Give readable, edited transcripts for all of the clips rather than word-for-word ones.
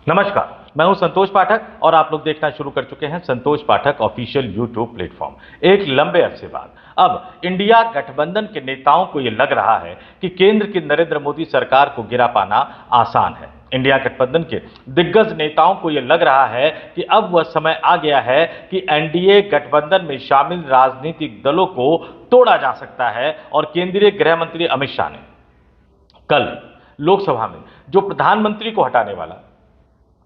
नमस्कार, मैं हूं संतोष पाठक और आप लोग देखना शुरू कर चुके हैं संतोष पाठक ऑफिशियल यूट्यूब प्लेटफॉर्म। एक लंबे अरसे बाद अब इंडिया गठबंधन के नेताओं को यह लग रहा है कि केंद्र की नरेंद्र मोदी सरकार को गिरा पाना आसान है। इंडिया गठबंधन के दिग्गज नेताओं को यह लग रहा है कि अब वह समय आ गया है कि एनडीए गठबंधन में शामिल राजनीतिक दलों को तोड़ा जा सकता है। और केंद्रीय गृह मंत्री अमित शाह ने कल लोकसभा में जो प्रधानमंत्री को हटाने वाला,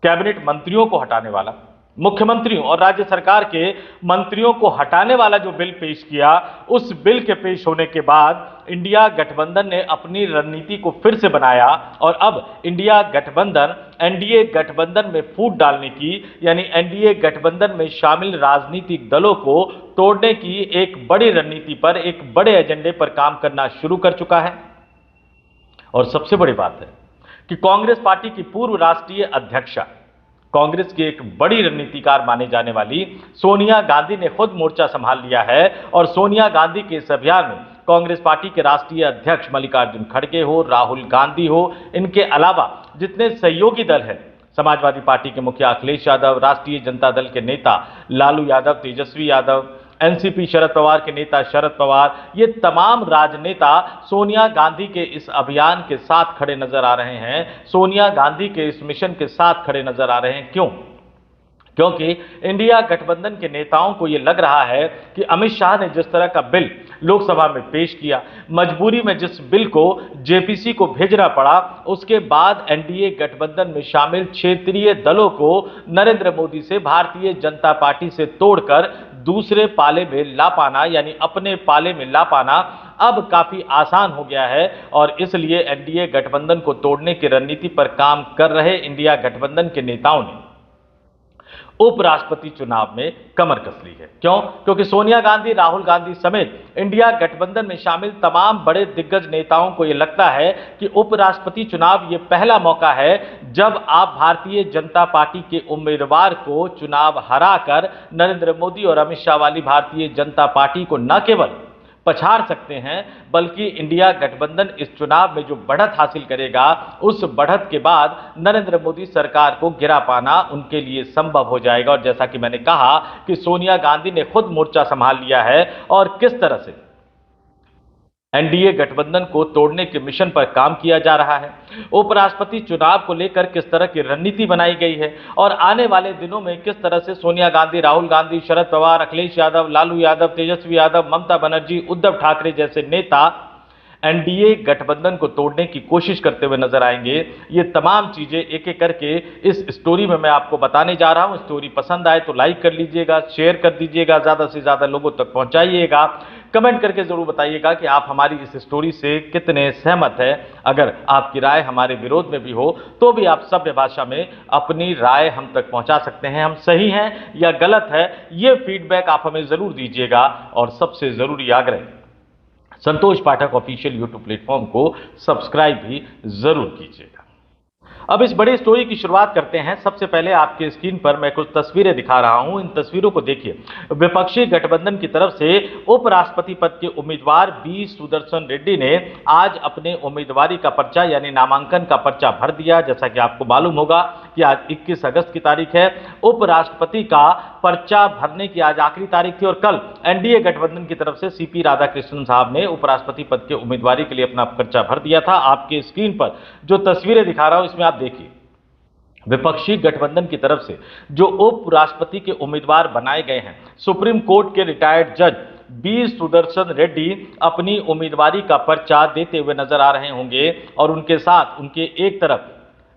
कैबिनेट मंत्रियों को हटाने वाला, मुख्यमंत्रियों और राज्य सरकार के मंत्रियों को हटाने वाला जो बिल पेश किया, उस बिल के पेश होने के बाद इंडिया गठबंधन ने अपनी रणनीति को फिर से बनाया और अब इंडिया गठबंधन एनडीए गठबंधन में फूट डालने की, यानी एनडीए गठबंधन में शामिल राजनीतिक दलों को तोड़ने की एक बड़ी रणनीति पर, एक बड़े एजेंडे पर काम करना शुरू कर चुका है। और सबसे बड़ी बात है कि कांग्रेस पार्टी की पूर्व राष्ट्रीय अध्यक्षा, कांग्रेस की एक बड़ी रणनीतिकार माने जाने वाली सोनिया गांधी ने खुद मोर्चा संभाल लिया है। और सोनिया गांधी के इस अभियान में कांग्रेस पार्टी के राष्ट्रीय अध्यक्ष मल्लिकार्जुन खड़गे हो, राहुल गांधी हो, इनके अलावा जितने सहयोगी दल हैं, समाजवादी पार्टी के मुखिया अखिलेश यादव, राष्ट्रीय जनता दल के नेता लालू यादव, तेजस्वी यादव, एनसीपी शरद पवार के नेता शरद पवार, ये तमाम राजनेता सोनिया गांधी के इस अभियान के साथ खड़े नजर आ रहे हैं, सोनिया गांधी के इस मिशन के साथ खड़े नजर आ रहे हैं। क्यों? क्योंकि इंडिया गठबंधन के नेताओं को यह लग रहा है कि अमित शाह ने जिस तरह का बिल लोकसभा में पेश किया, मजबूरी में जिस बिल को जेपीसी को भेजना पड़ा, उसके बाद एनडीए गठबंधन में शामिल क्षेत्रीय दलों को नरेंद्र मोदी से, भारतीय जनता पार्टी से तोड़कर दूसरे पाले में ला पाना, यानी अपने पाले में ला पाना अब काफी आसान हो गया है। और इसलिए एनडीए गठबंधन को तोड़ने की रणनीति पर काम कर रहे इंडिया गठबंधन के नेताओं ने उपराष्ट्रपति चुनाव में कमर कस ली है। क्यों? क्योंकि सोनिया गांधी, राहुल गांधी समेत इंडिया गठबंधन में शामिल तमाम बड़े दिग्गज नेताओं को यह लगता है कि उपराष्ट्रपति चुनाव ये पहला मौका है जब आप भारतीय जनता पार्टी के उम्मीदवार को चुनाव हराकर नरेंद्र मोदी और अमित शाह वाली भारतीय जनता पार्टी को न केवल पछाड़ सकते हैं, बल्कि इंडिया गठबंधन इस चुनाव में जो बढ़त हासिल करेगा, उस बढ़त के बाद नरेंद्र मोदी सरकार को गिरा पाना उनके लिए संभव हो जाएगा। और जैसा कि मैंने कहा कि सोनिया गांधी ने खुद मोर्चा संभाल लिया है और किस तरह से एनडीए गठबंधन को तोड़ने के मिशन पर काम किया जा रहा है, उपराष्ट्रपति चुनाव को लेकर किस तरह की रणनीति बनाई गई है और आने वाले दिनों में किस तरह से सोनिया गांधी, राहुल गांधी, शरद पवार, अखिलेश यादव, लालू यादव, तेजस्वी यादव, ममता बनर्जी, उद्धव ठाकरे जैसे नेता एनडीए गठबंधन को तोड़ने की कोशिश करते हुए नजर आएंगे। ये तमाम चीजें एक एक करके इस स्टोरी में मैं आपको बताने जा रहा हूं। स्टोरी पसंद आए तो लाइक कर लीजिएगा, शेयर कर दीजिएगा, ज्यादा से ज्यादा लोगों तक पहुंचाइएगा, कमेंट करके जरूर बताइएगा कि आप हमारी इस स्टोरी से कितने सहमत हैं। अगर आपकी राय हमारे विरोध में भी हो तो भी आप सभ्य भाषा में अपनी राय हम तक पहुंचा सकते हैं। हम सही हैं या गलत है, ये फीडबैक आप हमें जरूर दीजिएगा। और सबसे जरूरी आग्रह, संतोष पाठक ऑफिशियल यूट्यूब प्लेटफॉर्म को सब्सक्राइब भी जरूर कीजिएगा। अब इस बड़ी स्टोरी की शुरुआत करते हैं। सबसे पहले आपके स्क्रीन पर मैं कुछ तस्वीरें दिखा रहा हूं, इन तस्वीरों को देखिए। विपक्षी गठबंधन की तरफ से उपराष्ट्रपति पद के उम्मीदवार बी सुदर्शन रेड्डी ने आज अपने उम्मीदवारी का पर्चा, यानी नामांकन का पर्चा भर दिया। जैसा कि आपको मालूम होगा कि आज 21 अगस्त की तारीख है, उपराष्ट्रपति का पर्चा भरने की आज आखिरी तारीख थी। और कल एनडीए गठबंधन की तरफ से सीपी राधाकृष्णन साहब ने उपराष्ट्रपति पद के उम्मीदवारी के लिए अपना पर्चा भर दिया था। आपके स्क्रीन पर जो तस्वीरें दिखा रहा हूं, इसमें आप देखिए, विपक्षी गठबंधन की तरफ से जो उपराष्ट्रपति के उम्मीदवार बनाए गए हैं, सुप्रीम कोर्ट के रिटायर्ड जज बी सुदर्शन रेड्डी अपनी उम्मीदवारी का पर्चा देते हुए नजर आ रहे होंगे। और उनके साथ उनके एक तरफ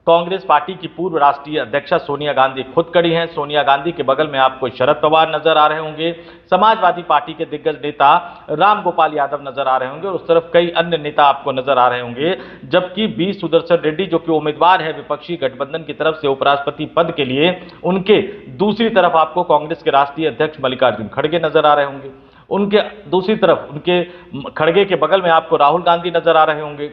कांग्रेस पार्टी की पूर्व राष्ट्रीय अध्यक्षा सोनिया गांधी खुद खड़ी हैं। सोनिया गांधी के बगल में आपको शरद पवार नजर आ रहे होंगे, समाजवादी पार्टी के दिग्गज नेता राम गोपाल यादव नजर आ रहे होंगे, और उस तरफ कई अन्य नेता आपको नजर आ रहे होंगे। जबकि बी सुदर्शन रेड्डी जो कि उम्मीदवार है विपक्षी गठबंधन की तरफ से उपराष्ट्रपति पद के लिए, उनके दूसरी तरफ आपको कांग्रेस के राष्ट्रीय अध्यक्ष मल्लिकार्जुन खड़गे नजर आ रहे होंगे। उनके दूसरी तरफ, उनके खड़गे के बगल में आपको राहुल गांधी नजर आ रहे होंगे।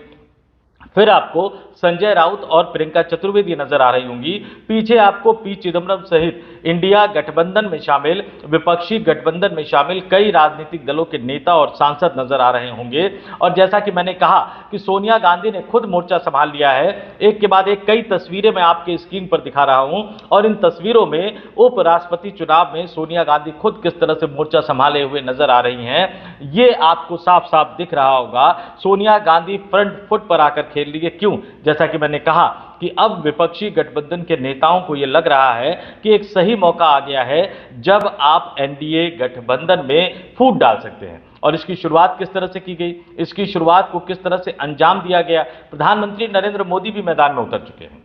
फिर आपको संजय राउत और प्रियंका चतुर्वेदी नजर आ रही होंगी। पीछे आपको पी चिदम्बरम सहित इंडिया गठबंधन में शामिल, विपक्षी गठबंधन में शामिल कई राजनीतिक दलों के नेता और सांसद नजर आ रहे होंगे। और जैसा कि मैंने कहा कि सोनिया गांधी ने खुद मोर्चा संभाल लिया है। एक के बाद एक कई तस्वीरें मैं आपके स्क्रीन पर दिखा रहा हूं, और इन तस्वीरों में उपराष्ट्रपति चुनाव में सोनिया गांधी खुद किस तरह से मोर्चा संभाले हुए नजर आ रही हैं, ये आपको साफ साफ दिख रहा होगा। सोनिया गांधी फ्रंट फुट पर आकर खेल रही है। क्यों? जैसा कि मैंने कहा कि अब विपक्षी गठबंधन के नेताओं को यह लग रहा है कि एक सही मौका आ गया है जब आप एनडीए गठबंधन में फूट डाल सकते हैं। और इसकी शुरुआत किस तरह से की गई, इसकी शुरुआत को किस तरह से अंजाम दिया गया। प्रधानमंत्री नरेंद्र मोदी भी मैदान में उतर चुके हैं,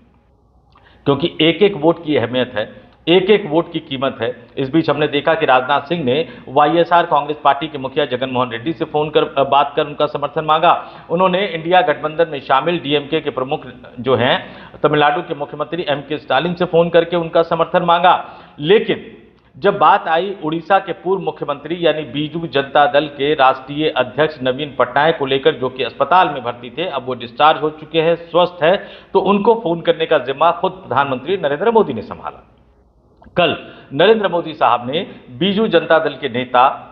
क्योंकि एक एक वोट की अहमियत है, एक एक वोट की कीमत है। इस बीच हमने देखा कि राजनाथ सिंह ने वाईएसआर कांग्रेस पार्टी के मुखिया जगन मोहन रेड्डी से फोन कर बात कर उनका समर्थन मांगा। उन्होंने इंडिया गठबंधन में शामिल डीएमके के प्रमुख जो हैं तमिलनाडु के मुख्यमंत्री एमके स्टालिन से फोन करके उनका समर्थन मांगा। लेकिन जब बात आई उड़ीसा के पूर्व मुख्यमंत्री यानी बीजू जनता दल के राष्ट्रीय अध्यक्ष नवीन पटनायक को लेकर, जो कि अस्पताल में भर्ती थे, अब वो डिस्चार्ज हो चुके हैं, स्वस्थ है, तो उनको फोन करने का जिम्मा खुद प्रधानमंत्री नरेंद्र मोदी ने संभाला। कल नरेंद्र मोदी साहब ने बीजू जनता दल के नेता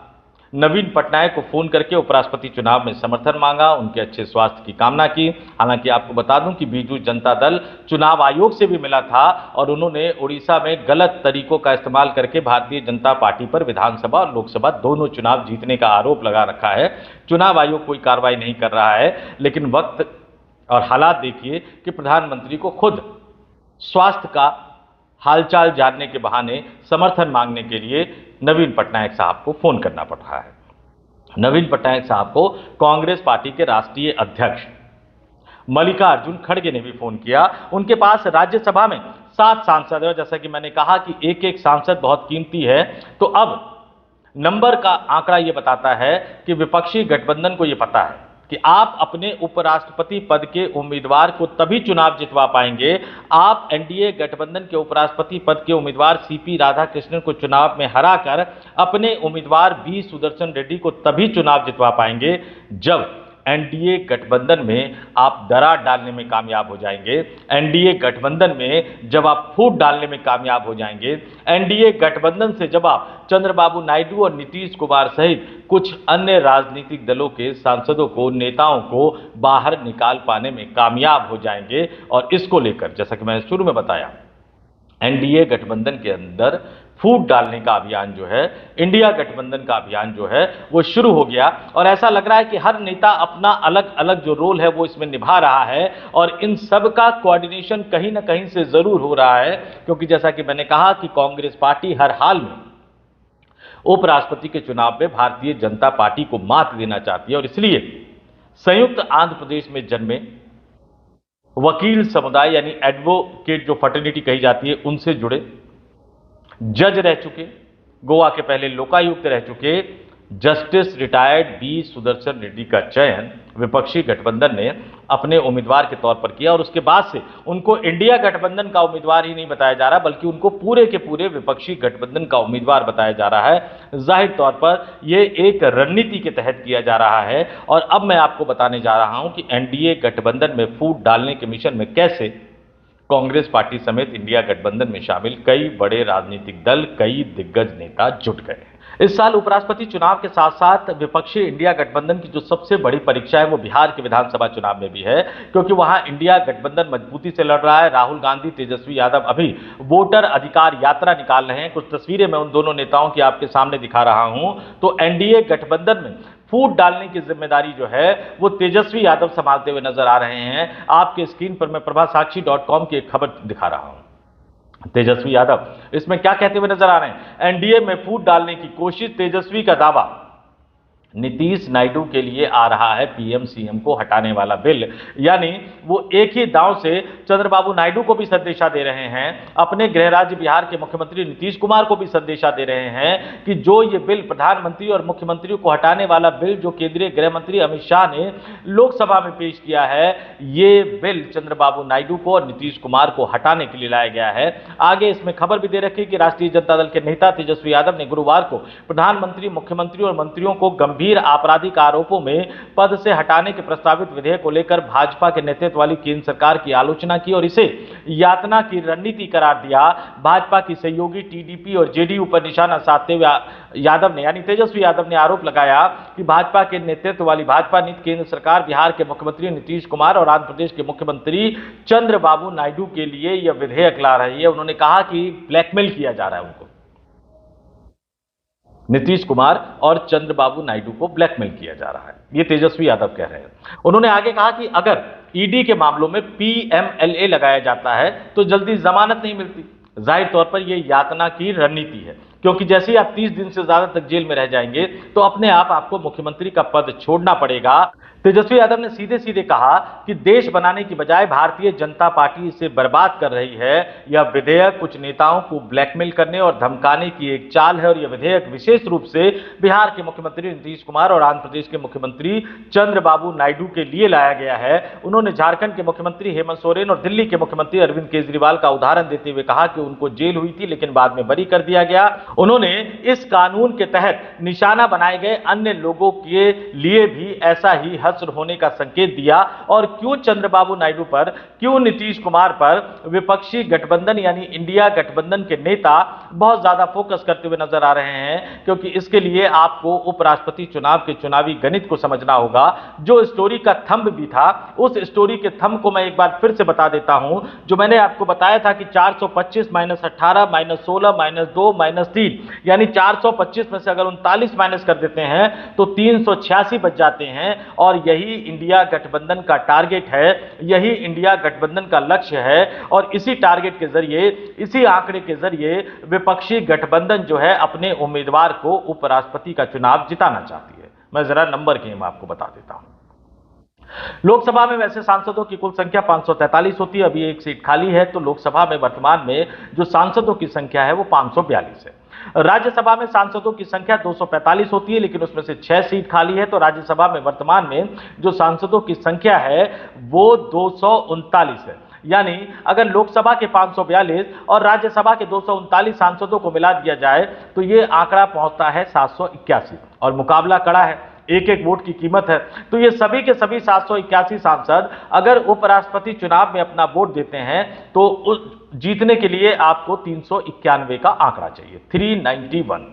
नवीन पटनायक को फोन करके उपराष्ट्रपति चुनाव में समर्थन मांगा, उनके अच्छे स्वास्थ्य की कामना की। हालांकि आपको बता दूं कि बीजू जनता दल चुनाव आयोग से भी मिला था और उन्होंने उड़ीसा में गलत तरीकों का इस्तेमाल करके भारतीय जनता पार्टी पर विधानसभा और लोकसभा दोनों चुनाव जीतने का आरोप लगा रखा है। चुनाव आयोग कोई कार्रवाई नहीं कर रहा है, लेकिन वक्त और हालात देखिए कि प्रधानमंत्री को खुद स्वास्थ्य का हालचाल जानने के बहाने समर्थन मांगने के लिए नवीन पटनायक साहब को फोन करना पड़ रहा है। नवीन पटनायक साहब को कांग्रेस पार्टी के राष्ट्रीय अध्यक्ष मल्लिकार्जुन खड़गे ने भी फोन किया। उनके पास राज्यसभा में 7 सांसद है, और जैसा कि मैंने कहा कि एक एक सांसद बहुत कीमती है, तो अब नंबर का आंकड़ा यह बताता है कि विपक्षी गठबंधन को यह पता है कि आप अपने उपराष्ट्रपति पद के उम्मीदवार को तभी चुनाव जितवा पाएंगे, आप एनडीए गठबंधन के उपराष्ट्रपति पद के उम्मीदवार सीपी राधाकृष्णन को चुनाव में हराकर अपने उम्मीदवार बी सुदर्शन रेड्डी को तभी चुनाव जितवा पाएंगे जब एनडीए गठबंधन में आप दरार डालने में कामयाब हो जाएंगे, एनडीए गठबंधन में जब आप फूट डालने में कामयाब हो जाएंगे, एनडीए गठबंधन से जब आप चंद्रबाबू नायडू और नीतीश कुमार सहित कुछ अन्य राजनीतिक दलों के सांसदों को, नेताओं को बाहर निकाल पाने में कामयाब हो जाएंगे। और इसको लेकर जैसा कि मैंने शुरू में बताया, एनडीए गठबंधन के अंदर फूट डालने का अभियान जो है, इंडिया गठबंधन का अभियान जो है वो शुरू हो गया। और ऐसा लग रहा है कि हर नेता अपना अलग अलग जो रोल है वो इसमें निभा रहा है, और इन सब का कोऑर्डिनेशन कहीं ना कहीं से जरूर हो रहा है, क्योंकि जैसा कि मैंने कहा कि कांग्रेस पार्टी हर हाल में उपराष्ट्रपति के चुनाव में भारतीय जनता पार्टी को मात देना चाहती है। और इसलिए संयुक्त आंध्र प्रदेश में जन्मे वकील समुदाय यानी एडवोकेट जो फर्टर्निटी कही जाती है, उनसे जुड़े जज रह चुके, गोवा के पहले लोकायुक्त रह चुके justice retired B Sudarshan Reddy का चयन विपक्षी गठबंधन ने अपने उम्मीदवार के तौर पर किया। और उसके बाद से उनको इंडिया गठबंधन का उम्मीदवार ही नहीं बताया जा रहा, बल्कि उनको पूरे के पूरे विपक्षी गठबंधन का उम्मीदवार बताया जा रहा है। जाहिर तौर पर यह एक रणनीति के तहत किया जा रहा है। और अब मैं आपको बताने जा रहा हूं कि एनडीए गठबंधन में फूट डालने के मिशन में कैसे कांग्रेस पार्टी समेत इंडिया गठबंधन में शामिल कई बड़े राजनीतिक दल, कई दिग्गज नेता जुट गए हैं। इस साल उपराष्ट्रपति चुनाव के साथ साथ विपक्षी इंडिया गठबंधन की जो सबसे बड़ी परीक्षा है वो बिहार के विधानसभा चुनाव में भी है, क्योंकि वहां इंडिया गठबंधन मजबूती से लड़ रहा है। राहुल गांधी, तेजस्वी यादव अभी वोटर अधिकार यात्रा निकाल रहे हैं। कुछ तस्वीरें मैं उन दोनों नेताओं की आपके सामने दिखा रहा हूं। तो एनडीए गठबंधन में फूट डालने की जिम्मेदारी जो है वो तेजस्वी यादव संभालते हुए नजर आ रहे हैं। आपके स्क्रीन पर मैं प्रभासाक्षी.com की एक खबर दिखा रहा हूं। तेजस्वी यादव इसमें क्या कहते हुए नजर आ रहे हैं? एनडीए में फूट डालने की कोशिश, तेजस्वी का दावा, नीतीश नायडू के लिए आ रहा है पीएम सीएम को हटाने वाला बिल। यानी वो एक ही दांव से चंद्रबाबू नायडू को भी संदेशा दे रहे हैं, अपने गृह राज्य बिहार के मुख्यमंत्री नीतीश कुमार को भी संदेशा दे रहे हैं कि जो ये बिल प्रधानमंत्री और मुख्यमंत्री को हटाने वाला बिल जो केंद्रीय गृह मंत्री अमित शाह ने लोकसभा में पेश किया है, ये बिल चंद्रबाबू नायडू को और नीतीश कुमार को हटाने के लिए लाया गया है। आगे इसमें खबर भी दे रखी कि राष्ट्रीय जनता दल के नेता तेजस्वी यादव ने गुरुवार को प्रधानमंत्री, मुख्यमंत्री और मंत्रियों को गंभीर गंभीर आपराधिक आरोपों में पद से हटाने के प्रस्तावित विधेयक को लेकर भाजपा के नेतृत्व वाली केंद्र सरकार की आलोचना की और इसे यातना की रणनीति करार दिया। भाजपा की सहयोगी टीडीपी और जेडीयू पर निशाना साधते हुए यादव ने यानी तेजस्वी यादव ने आरोप लगाया कि भाजपा के नेतृत्व वाली भाजपा नीति केंद्र सरकार बिहार के मुख्यमंत्री नीतीश कुमार और आंध्र प्रदेश के मुख्यमंत्री चंद्रबाबू नायडू के लिए यह विधेयक ला रही है। उन्होंने कहा कि ब्लैकमेल किया जा रहा है उनको, नीतीश कुमार और चंद्रबाबू नायडू को ब्लैकमेल किया जा रहा है, ये तेजस्वी यादव कह रहे हैं। उन्होंने आगे कहा कि अगर ईडी के मामलों में पीएमएलए लगाया जाता है तो जल्दी जमानत नहीं मिलती। जाहिर तौर पर यह यातना की रणनीति है, क्योंकि जैसे ही आप 30 दिन से ज्यादा तक जेल में रह जाएंगे तो अपने आप आपको मुख्यमंत्री का पद छोड़ना पड़ेगा। तेजस्वी यादव ने सीधे सीधे कहा कि देश बनाने की बजाय भारतीय जनता पार्टी इसे बर्बाद कर रही है। यह विधेयक कुछ नेताओं को ब्लैकमेल करने और धमकाने की एक चाल है और यह विधेयक विशेष रूप से बिहार के मुख्यमंत्री नीतीश कुमार और आंध्र प्रदेश के मुख्यमंत्री चंद्रबाबू नायडू के लिए लाया गया है। उन्होंने झारखंड के मुख्यमंत्री हेमंत सोरेन और दिल्ली के मुख्यमंत्री अरविंद केजरीवाल का उदाहरण देते हुए कहा कि उनको जेल हुई थी लेकिन बाद में बरी कर दिया गया। उन्होंने इस कानून के तहत निशाना बनाए गए अन्य लोगों के लिए भी ऐसा ही हश्र होने का संकेत दिया। और क्यों चंद्रबाबू नायडू पर, क्यों नीतीश कुमार पर विपक्षी गठबंधन यानी इंडिया गठबंधन के नेता बहुत ज्यादा फोकस करते हुए नजर आ रहे हैं, क्योंकि इसके लिए आपको उपराष्ट्रपति चुनाव के चुनावी गणित को समझना होगा। जो स्टोरी का थंब भी था, उस स्टोरी के थंब को मैं एक बार फिर से बता देता हूं, जो मैंने आपको बताया था कि 425 माइनस 18 माइनस 16 माइनस 2 माइनस 3 यानी 425 में से अगर 39 माइनस कर देते हैं तो 386 बच जाते हैं। और यही इंडिया गठबंधन का टारगेट है, यही इंडिया गठबंधन का लक्ष्य है। और इसी टारगेट के जरिए, इसी आंकड़े के जरिए विपक्षी गठबंधन जो है अपने उम्मीदवार को उपराष्ट्रपति का चुनाव जिताना चाहती है। मैं जरा नंबर गेम आपको बता देता हूं। लोकसभा में वैसे सांसदों की कुल संख्या 543 होती है, अभी एक सीट खाली है, तो लोकसभा में वर्तमान में जो सांसदों की संख्या है वो 542 है। राज्यसभा में सांसदों की संख्या 245 होती है, लेकिन उसमें से 6 सीट खाली है, तो राज्यसभा में वर्तमान में जो सांसदों की संख्या है वो 239 है। यानी अगर लोकसभा के 542 और राज्यसभा के 239 सांसदों को मिला दिया जाए तो यह आंकड़ा पहुंचता है 781 और मुकाबला कड़ा है, एक एक वोट की कीमत है। तो ये सभी के सभी 781 सांसद अगर उपराष्ट्रपति चुनाव में अपना वोट देते हैं तो जीतने के लिए आपको 391 का आंकड़ा चाहिए, 391।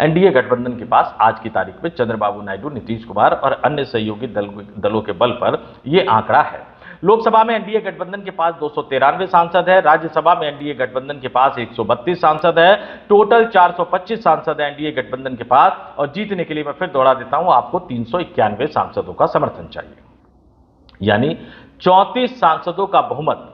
एनडीए गठबंधन के पास आज की तारीख में चंद्रबाबू नायडू, नीतीश कुमार और अन्य सहयोगी दलों के बल पर यह आंकड़ा है। लोकसभा में एनडीए गठबंधन के पास 293 सांसद है, राज्यसभा में एनडीए गठबंधन के पास 132 सांसद है, टोटल 425 सांसद है एनडीए गठबंधन के पास। और जीतने के लिए मैं फिर दोहरा देता हूं, आपको 391 सांसदों का समर्थन चाहिए, यानी 34 सांसदों का बहुमत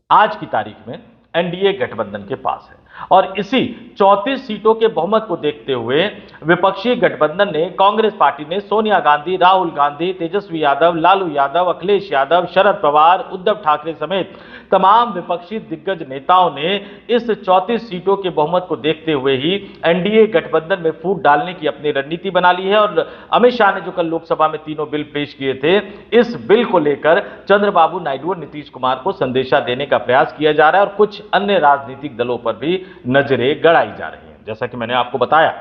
आज की तारीख में एनडीए गठबंधन के पास है। और इसी 34 सीटों के बहुमत को देखते हुए विपक्षी गठबंधन ने, कांग्रेस पार्टी ने सोनिया गांधी, राहुल गांधी, तेजस्वी यादव, लालू यादव, अखिलेश यादव, शरद पवार, उद्धव ठाकरे समेत तमाम विपक्षी दिग्गज नेताओं ने इस 34 सीटों के बहुमत को देखते हुए ही एनडीए गठबंधन में फूट डालने की अपनी रणनीति बना ली है। और अमित शाह ने जो कल लोकसभा में तीनों बिल पेश किए थे, इस बिल को लेकर चंद्रबाबू नायडू और नीतीश कुमार को संदेशा देने का प्रयास किया जा रहा है और कुछ अन्य राजनीतिक दलों पर भी नजरें गड़ाई जा रही हैं। जैसा कि मैंने आपको बताया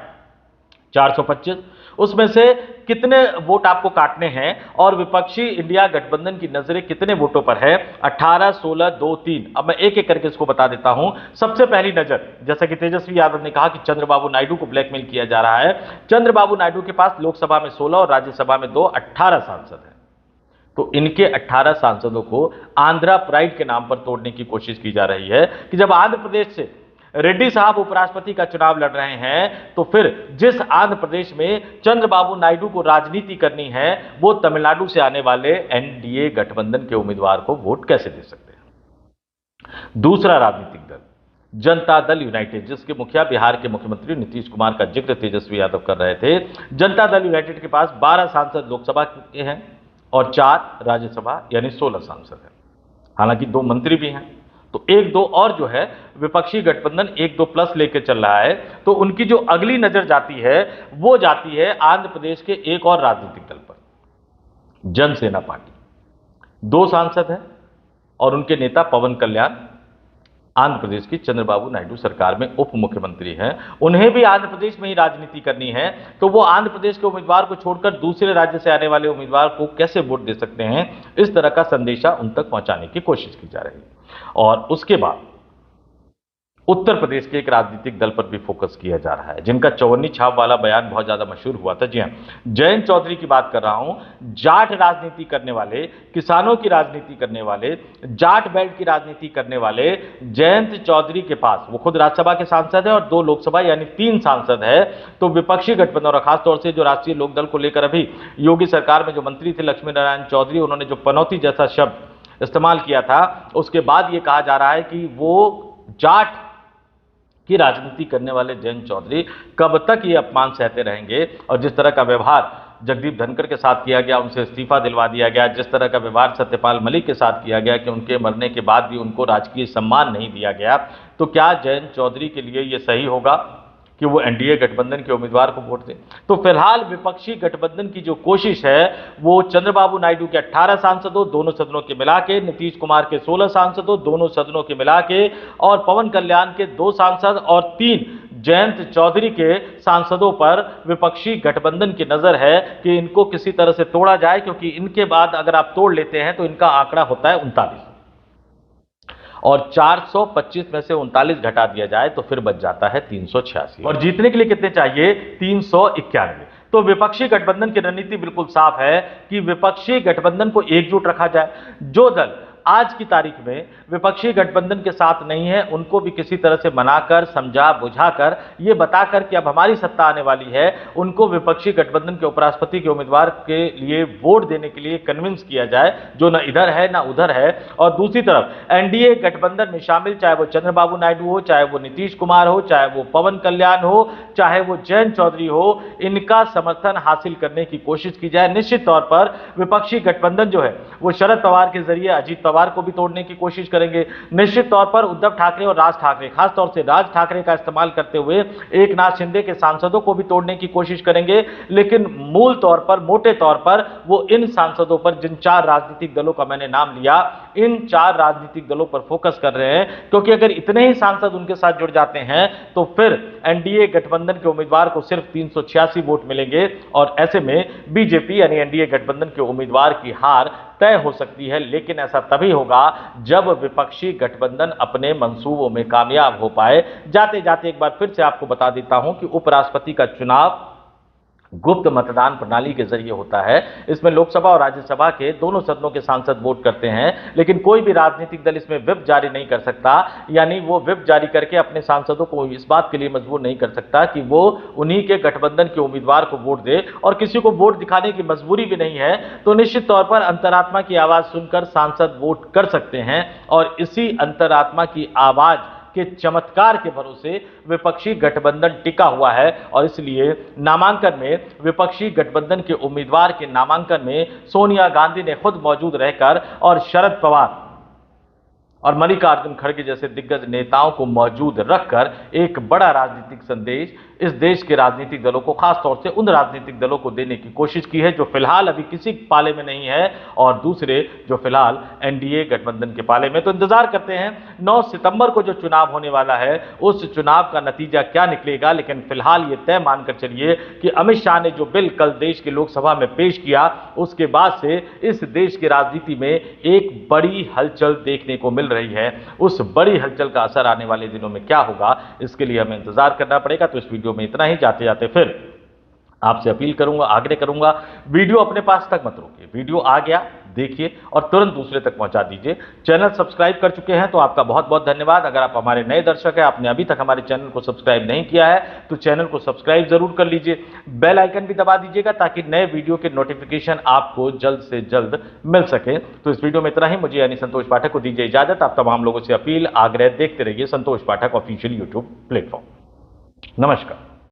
425, उसमें से कितने वोट आपको काटने हैं और विपक्षी इंडिया गठबंधन की नजरें कितने वोटों पर है, 18, 16, 2, 3। अब मैं एक एक करके इसको बता देता हूं। सबसे पहली नजर, जैसा कि तेजस्वी यादव ने कहा कि चंद्रबाबू नायडू को ब्लैकमेल किया जा रहा है, चंद्रबाबू नायडू के पास लोकसभा में 16 और राज्यसभा में 2, 18 सांसद हैं। तो इनके 18 सांसदों को आंध्रा प्राइड के नाम पर तोड़ने की कोशिश की जा रही है कि जब आंध्र प्रदेश से रेड्डी साहब उपराष्ट्रपति का चुनाव लड़ रहे हैं तो फिर जिस आंध्र प्रदेश में चंद्रबाबू नायडू को राजनीति करनी है वो तमिलनाडु से आने वाले एनडीए गठबंधन के उम्मीदवार को वोट कैसे दे सकते हैं। दूसरा राजनीतिक दल जनता दल यूनाइटेड, जिसके मुखिया बिहार के मुख्यमंत्री नीतीश कुमार का जिक्र तेजस्वी यादव कर रहे थे। जनता दल यूनाइटेड के पास 12 सांसद लोकसभा के हैं और 4 राज्यसभा यानी 16 सांसद हैं। हालांकि 2 मंत्री भी हैं, तो 1-2 और जो है विपक्षी गठबंधन 1-2 प्लस लेकर चल रहा है। तो उनकी जो अगली नजर जाती है वो जाती है आंध्र प्रदेश के एक और राजनीतिक दल पर, जनसेना पार्टी। 2 सांसद हैं और उनके नेता पवन कल्याण आंध्र प्रदेश की चंद्रबाबू नायडू सरकार में उप मुख्यमंत्री हैं, उन्हें भी आंध्र प्रदेश में ही राजनीति करनी है, तो वो आंध्र प्रदेश के उम्मीदवार को छोड़कर दूसरे राज्य से आने वाले उम्मीदवार को कैसे वोट दे सकते हैं, इस तरह का संदेशा उन तक पहुंचाने की कोशिश की जा रही है। और उसके बाद उत्तर प्रदेश के एक राजनीतिक दल पर भी फोकस किया जा रहा है, जिनका चौवन्नी छाप वाला बयान बहुत ज्यादा मशहूर हुआ था। जी हां, जयंत चौधरी की बात कर रहा हूं। जाट राजनीति करने वाले, किसानों की राजनीति करने वाले, जाट बेल्ट की राजनीति करने वाले जयंत चौधरी के पास, वो खुद राज्यसभा के सांसद है और 2 लोकसभा यानी 3 सांसद है, तो विपक्षी गठबंधन और खासतौर से जो राष्ट्रीय लोकदल को लेकर अभी योगी सरकार में जो मंत्री थे लक्ष्मी नारायण चौधरी, उन्होंने जो पनौती जैसा शब्द इस्तेमाल किया था, उसके बाद यह कहा जा रहा है कि वो जाट की राजनीति करने वाले जयंत चौधरी कब तक ये अपमान सहते रहेंगे। और जिस तरह का व्यवहार जगदीप धनखड़ के साथ किया गया, उनसे इस्तीफा दिलवा दिया गया, जिस तरह का व्यवहार सत्यपाल मलिक के साथ किया गया कि उनके मरने के बाद भी उनको राजकीय सम्मान नहीं दिया गया, तो क्या जयंत चौधरी के लिए यह सही होगा कि वो एनडीए गठबंधन के उम्मीदवार को वोट दें? तो फिलहाल विपक्षी गठबंधन की जो कोशिश है वो चंद्रबाबू नायडू के 18 सांसदों, दोनों सदनों के मिला के, नीतीश कुमार के 16 सांसदों, दोनों सदनों के मिला के, और पवन कल्याण के 2 सांसद और 3 जयंत चौधरी के सांसदों पर विपक्षी गठबंधन की नजर है कि इनको किसी तरह से तोड़ा जाए, क्योंकि इनके बाद अगर आप तोड़ लेते हैं तो इनका आंकड़ा होता है 39, और 425 में से 39 घटा दिया जाए तो फिर बच जाता है 386, और जीतने के लिए कितने चाहिए? 391। तो विपक्षी गठबंधन की रणनीति बिल्कुल साफ है कि विपक्षी गठबंधन को एकजुट रखा जाए। जो दल आज की तारीख में विपक्षी गठबंधन के साथ नहीं है, उनको भी किसी तरह से मनाकर, समझा बुझाकर, ये बताकर कि अब हमारी सत्ता आने वाली है, उनको विपक्षी गठबंधन के उपराष्ट्रपति के उम्मीदवार के लिए वोट देने के लिए कन्विंस किया जाए, जो न इधर है ना उधर है। और दूसरी तरफ एनडीए गठबंधन में शामिल, चाहे वो चंद्रबाबू नायडू हो, चाहे वो नीतीश कुमार हो, चाहे वो पवन कल्याण हो, चाहे वो जयंत चौधरी हो, इनका समर्थन हासिल करने की कोशिश की जाए। निश्चित तौर पर विपक्षी गठबंधन जो है वो शरद पवार के जरिए अजीत पवार को भी तोड़ने की कोशिश करेंगे। निश्चित तौर पर उद्धव ठाकरे और राज ठाकरे, खासतौर से राज ठाकरे का इस्तेमाल करते हुए एकनाथ शिंदे के सांसदों को भी तोड़ने की कोशिश करेंगे। लेकिन मूल तौर पर, मोटे तौर पर वो इन सांसदों पर, जिन 4 राजनीतिक दलों का मैंने नाम लिया, इन 4 राजनीतिक दलों पर फोकस कर रहे हैं, क्योंकि अगर इतने ही सांसद उनके साथ जुड़ जाते हैं तो फिर एनडीए गठबंधन के उम्मीदवार को सिर्फ 386 वोट मिलेंगे, और ऐसे में बीजेपी यानी एनडीए गठबंधन के उम्मीदवार की हार तय हो सकती है। लेकिन ऐसा तभी होगा जब विपक्षी गठबंधन अपने मंसूबों में कामयाब हो पाए। जाते जाते एक बार फिर से आपको बता देता हूं कि उपराष्ट्रपति का चुनाव गुप्त मतदान प्रणाली के जरिए होता है। इसमें लोकसभा और राज्यसभा के दोनों सदनों के सांसद वोट करते हैं, लेकिन कोई भी राजनीतिक दल इसमें व्हिप जारी नहीं कर सकता, यानी वो व्हिप जारी करके अपने सांसदों को इस बात के लिए मजबूर नहीं कर सकता कि वो उन्हीं के गठबंधन के उम्मीदवार को वोट दे, और किसी को वोट दिखाने की मजबूरी भी नहीं है। तो निश्चित तौर पर अंतरात्मा की आवाज सुनकर सांसद वोट कर सकते हैं, और इसी अंतरात्मा की आवाज के चमत्कार के भरोसे विपक्षी गठबंधन टिका हुआ है। और इसलिए नामांकन में, विपक्षी गठबंधन के उम्मीदवार के नामांकन में सोनिया गांधी ने खुद मौजूद रहकर और शरद पवार और मल्लिकार्जुन खड़गे जैसे दिग्गज नेताओं को मौजूद रखकर एक बड़ा राजनीतिक संदेश इस देश के राजनीतिक दलों को, खासतौर से उन राजनीतिक दलों को देने की कोशिश की है जो फिलहाल अभी किसी पाले में नहीं है, और दूसरे जो फिलहाल एनडीए गठबंधन के पाले में। तो इंतजार करते हैं 9 सितंबर को जो चुनाव होने वाला है, उस चुनाव का नतीजा क्या निकलेगा। लेकिन फिलहाल ये तय मानकर चलिए कि अमित शाह ने जो बिल कल देश की लोकसभा में पेश किया, उसके बाद से इस देश की राजनीति में एक बड़ी हलचल देखने को मिल रही है। उस बड़ी हलचल का असर आने वाले दिनों में क्या होगा, इसके लिए हमें इंतजार करना पड़ेगा। तो इस वीडियो में इतना ही। जाते जाते फिर आपसे अपील करूंगा, आग्रह करूंगा, वीडियो अपने पास तक मत रोकिए। वीडियो आ गया देखिए और तुरंत दूसरे तक पहुंचा दीजिए। चैनल सब्सक्राइब कर चुके हैं तो आपका बहुत बहुत धन्यवाद। अगर आप हमारे नए दर्शक हैं, आपने अभी तक हमारे चैनल को सब्सक्राइब नहीं किया है, तो चैनल को सब्सक्राइब जरूर कर लीजिए। बेल आइकन भी दबा दीजिएगा ताकि नए वीडियो के नोटिफिकेशन आपको जल्द से जल्द मिल सके। तो इस वीडियो में इतना ही। मुझे यानी संतोष पाठक को दीजिए इजाजत। आप तमाम लोगों से अपील, आग्रह, देखते रहिए संतोष पाठक ऑफिशियल यूट्यूब प्लेटफॉर्म। नमस्कार।